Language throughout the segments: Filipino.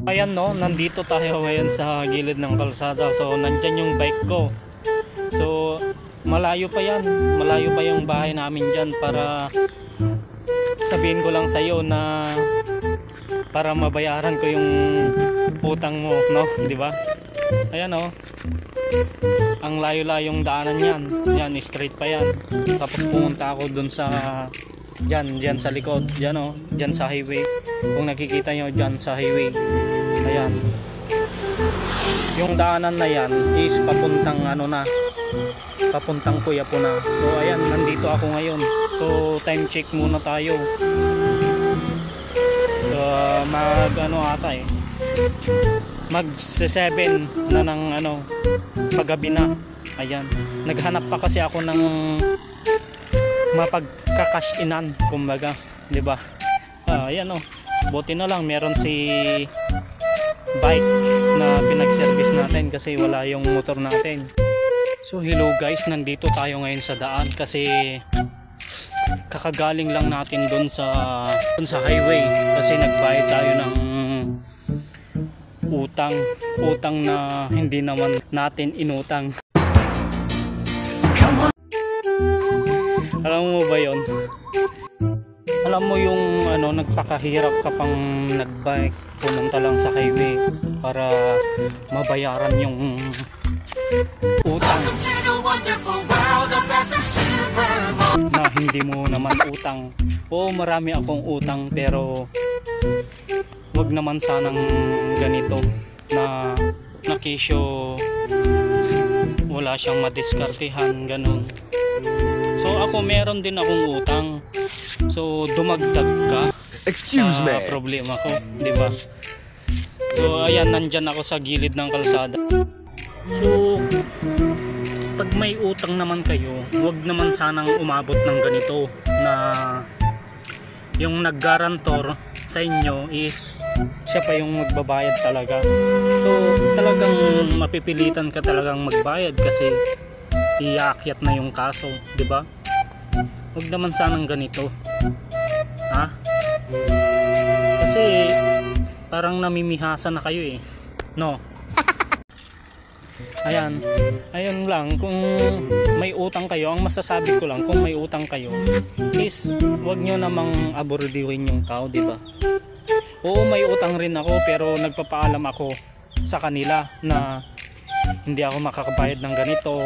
Ayan no, nandito tayo ngayon sa gilid ng kalsada. So nandyan yung bike ko. So malayo pa yan. Malayo pa yung bahay namin dyan para sabihin ko lang sa'yo na para mabayaran ko yung utang mo, no? Di ba? Ayan oh. Ang layo-layong daanan yan. Yan, straight pa yan. Tapos pumunta ako dun sa dyan sa likod. Dyan oh, dyan sa highway. Kung nakikita nyo dyan sa highway. Ayan. Yung daanan na yan is papuntang ano na, papuntang Kuyapo na. So ayan, nandito ako ngayon. So time check muna tayo. So mag ano ata eh, mag 7 na ng ano, paggabi na. Ayan, naghanap pa kasi ako ng mapagka-cash inan kumbaga, 'di ba? Ayan oh. Buti na lang meron si bike na pinag-service natin kasi wala yung motor natin. So hello guys, nandito tayo ngayon sa daan kasi kakagaling lang natin dun sa highway kasi nagbayad tayo ng utang na hindi naman natin inutang. Alam mo ba yon? Alam mo yung ano, nagpakahirap ka pang nagbike, pumunta lang sa highway para mabayaran yung utang na hindi mo naman utang. Oo, marami akong utang pero wag naman sanang ganito na nakisyo wala siyang madiskartehan, ganun. So ako meron din akong utang. So dumagdag ka sa problema ko, di ba? So ayan, nandyan ako sa gilid ng kalsada. So pag may utang naman kayo, wag naman sanang umabot ng ganito na yung naggarantor sa inyo is siya pa yung magbabayad talaga. So talagang mapipilitan ka talagang magbayad kasi iaakyat na yung kaso, di ba? Wag naman sanang ganito. Ha? Kasi parang namimihasa na kayo eh. No? Ayan. Ayun lang, kung may utang kayo, ang masasabi ko lang, kung may utang kayo is wag nyo namang abordiwin yung tao, di ba? Oo, may utang rin ako pero nagpapaalam ako sa kanila na hindi ako makakabayad ng ganito,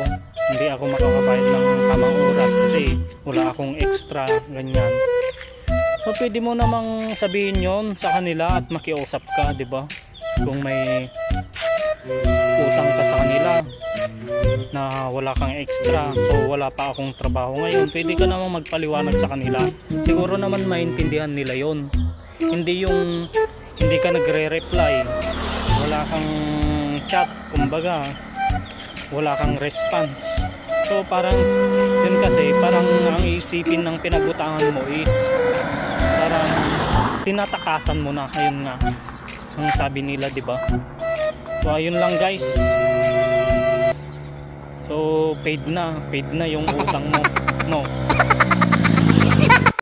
hindi ako makakabayad ng tamang oras kasi wala akong extra, ganyan. So pwede mo namang sabihin yon sa kanila at makiusap ka, di ba? Kung may utang ka sa kanila na wala kang extra, so wala pa akong trabaho ngayon, pwede ka namang magpaliwanag sa kanila. Siguro naman maintindihan nila yon. Hindi yung hindi ka nagre-reply, wala kang chat, kumbaga wala kang response. So parang yun kasi, parang ang isipin ng pinagutangan mo is parang tinatakasan mo na, ayun nga ang sabi nila, di ba? So ayun lang guys. So paid na yung utang mo, no?